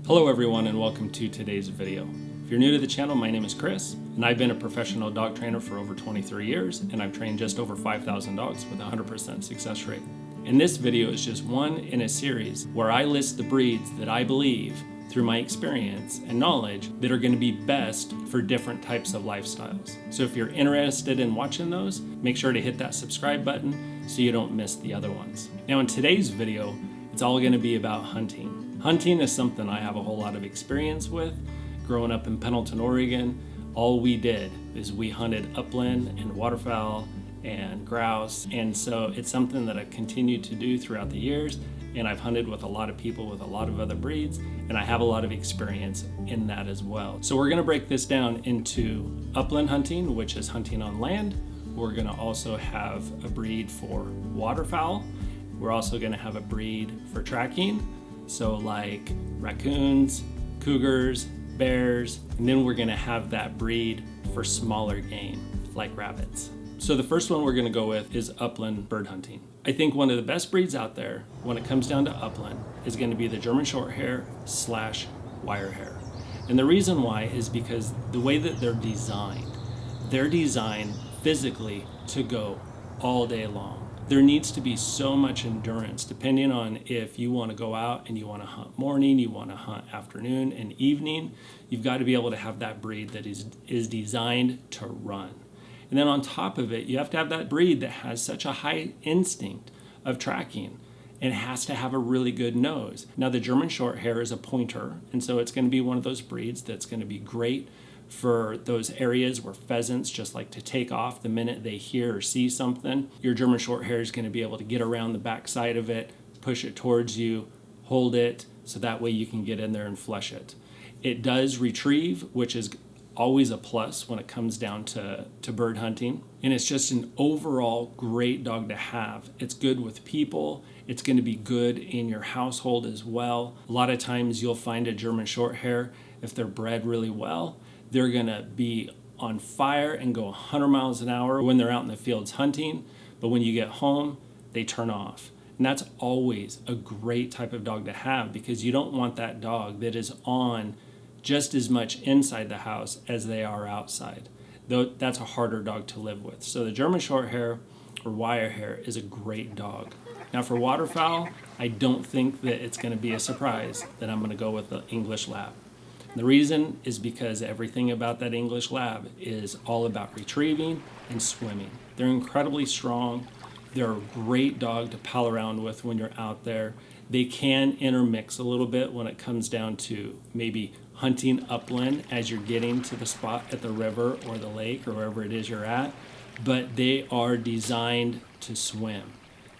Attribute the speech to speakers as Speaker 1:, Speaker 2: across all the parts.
Speaker 1: Hello everyone and welcome to today's video. If you're new to the channel, my name is Chris and I've been a professional dog trainer for over 23 years and I've trained just over 5,000 dogs with a 100% success rate. And this video is just one in a series where I list the breeds that I believe through my experience and knowledge that are going to be best for different types of lifestyles. So if you're interested in watching those, make sure to hit that subscribe button so you don't miss the other ones. Now in today's video, it's all going to be about hunting. Hunting is something I have a whole lot of experience with. Growing up in Pendleton, Oregon, all we did is we hunted upland and waterfowl and grouse. And so it's something that I've continued to do throughout the years. And I've hunted with a lot of people with a lot of other breeds, and I have a lot of experience in that as well. So we're gonna break this down into upland hunting, which is hunting on land. We're gonna also have a breed for waterfowl. We're also gonna have a breed for tracking. So like raccoons, cougars, bears, and then we're gonna have that breed for smaller game, like rabbits. So the first one we're gonna go with is upland bird hunting. I think one of the best breeds out there when it comes down to upland is gonna be the German Shorthair / Wirehair. And the reason why is because the way that they're designed physically to go all day long. There needs to be so much endurance depending on if you want to go out and you want to hunt morning, you want to hunt afternoon and evening. You've got to be able to have that breed that is designed to run. And then on top of it, you have to have that breed that has such a high instinct of tracking and has to have a really good nose. Now the German Shorthair is a pointer, and so it's going to be one of those breeds that's going to be great for those areas where pheasants just like to take off the minute they hear or see something. Your German Shorthair is going to be able to get around the back side of it, push it towards you, hold it, so that way you can get in there and flush it. It does retrieve, which is always a plus when it comes down to bird hunting. And it's just an overall great dog to have. It's good with people. It's going to be good in your household as well. A lot of times you'll find a German Shorthair, if they're bred really well, they're going to be on fire and go 100 miles an hour when they're out in the fields hunting. But when you get home, they turn off. And that's always a great type of dog to have because you don't want that dog that is on just as much inside the house as they are outside. Though that's a harder dog to live with. So the German Shorthair or Wirehair is a great dog. Now for waterfowl, I don't think that it's going to be a surprise that I'm going to go with the English Lab. The reason is because everything about that English Lab is all about retrieving and swimming. They're incredibly strong. They're a great dog to pal around with when you're out there. They can intermix a little bit when it comes down to maybe hunting upland as you're getting to the spot at the river or the lake or wherever it is you're at, but they are designed to swim.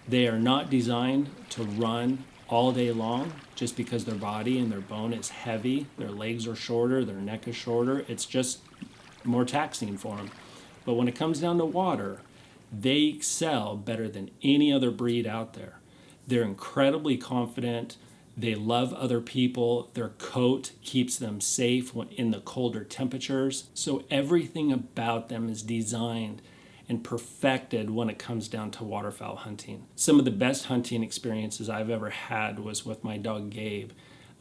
Speaker 1: They are not designed to run all day long just because their body and their bone is heavy, their legs are shorter, their neck is shorter. It's just more taxing for them. But when it comes down to water, they excel better than any other breed out there. They're incredibly confident. They love other people. Their coat keeps them safe in the colder temperatures. So everything about them is designed and perfected when it comes down to waterfowl hunting. Some of the best hunting experiences I've ever had was with my dog Gabe.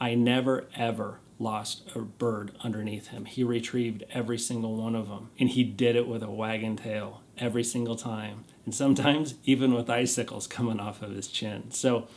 Speaker 1: I never ever lost a bird underneath him. He retrieved every single one of them, and he did it with a wagging tail every single time, and sometimes even with icicles coming off of his chin. So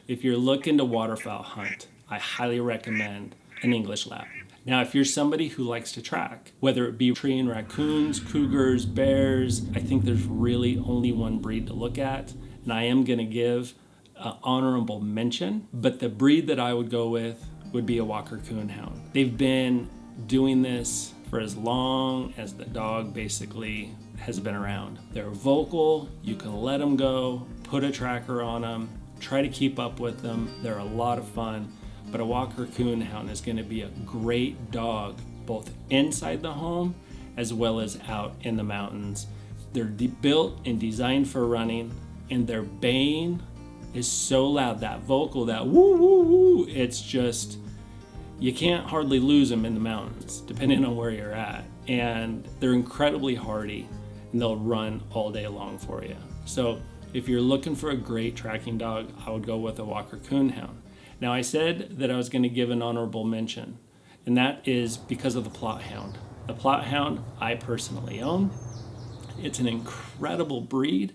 Speaker 1: if you're looking to waterfowl hunt, I highly recommend an English Lab. Now, if you're somebody who likes to track, whether it be treeing raccoons, cougars, bears, I think there's really only one breed to look at, and I am going to give an honorable mention, but the breed that I would go with would be a Walker Coonhound. They've been doing this for as long as the dog basically has been around. They're vocal, you can let them go, put a tracker on them, try to keep up with them. They're a lot of fun. But a Walker Coonhound is going to be a great dog, both inside the home as well as out in the mountains. They're built and designed for running, and their baying is so loud, that vocal, that woo, woo, woo, it's just, you can't hardly lose them in the mountains, depending on where you're at. And they're incredibly hardy, and they'll run all day long for you. So if you're looking for a great tracking dog, I would go with a Walker Coonhound. Now, I said that I was going to give an honorable mention, and that is because of the Plot Hound. The Plot Hound I personally own. It's an incredible breed.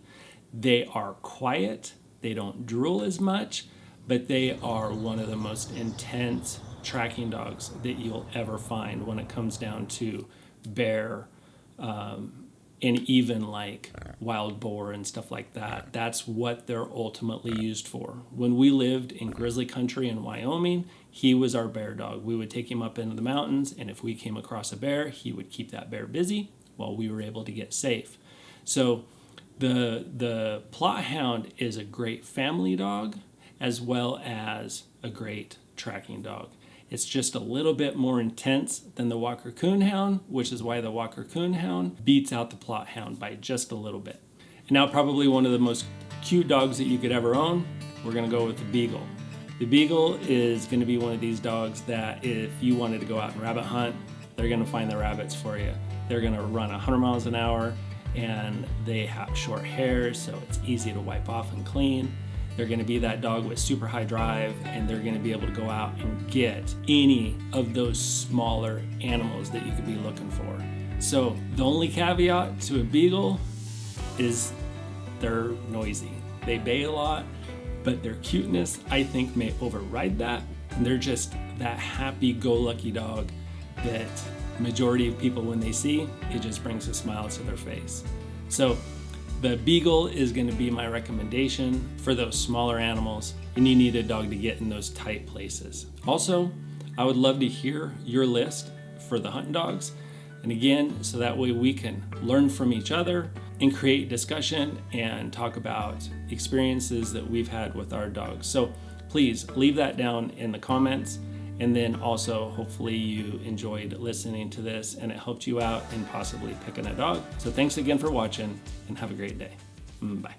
Speaker 1: They are quiet. They don't drool as much, but they are one of the most intense tracking dogs that you'll ever find when it comes down to bear, and even like wild boar and stuff like that. That's what they're ultimately used for. When we lived in grizzly country in Wyoming, he was our bear dog. We would take him up into the mountains, and if we came across a bear, he would keep that bear busy while we were able to get safe. So the Plot Hound is a great family dog as well as a great tracking dog. It's just a little bit more intense than the Walker Coonhound, which is why the Walker Coonhound beats out the Plot Hound by just a little bit. And now probably one of the most cute dogs that you could ever own, we're gonna go with the Beagle. The Beagle is gonna be one of these dogs that if you wanted to go out and rabbit hunt, they're gonna find the rabbits for you. They're gonna run 100 miles an hour, and they have short hair, so it's easy to wipe off and clean. They're going to be that dog with super high drive, and they're going to be able to go out and get any of those smaller animals that you could be looking for. So the only caveat to a Beagle is they're noisy. They bay a lot, but their cuteness, I think, may override that. And they're just that happy-go-lucky dog that majority of people, when they see, it just brings a smile to their face. So the Beagle is going to be my recommendation for those smaller animals, and you need a dog to get in those tight places. Also, I would love to hear your list for the hunting dogs. And again, so that way we can learn from each other and create discussion and talk about experiences that we've had with our dogs. So please leave that down in the comments. And then also, hopefully you enjoyed listening to this and it helped you out in possibly picking a dog. So thanks again for watching, and have a great day. Bye.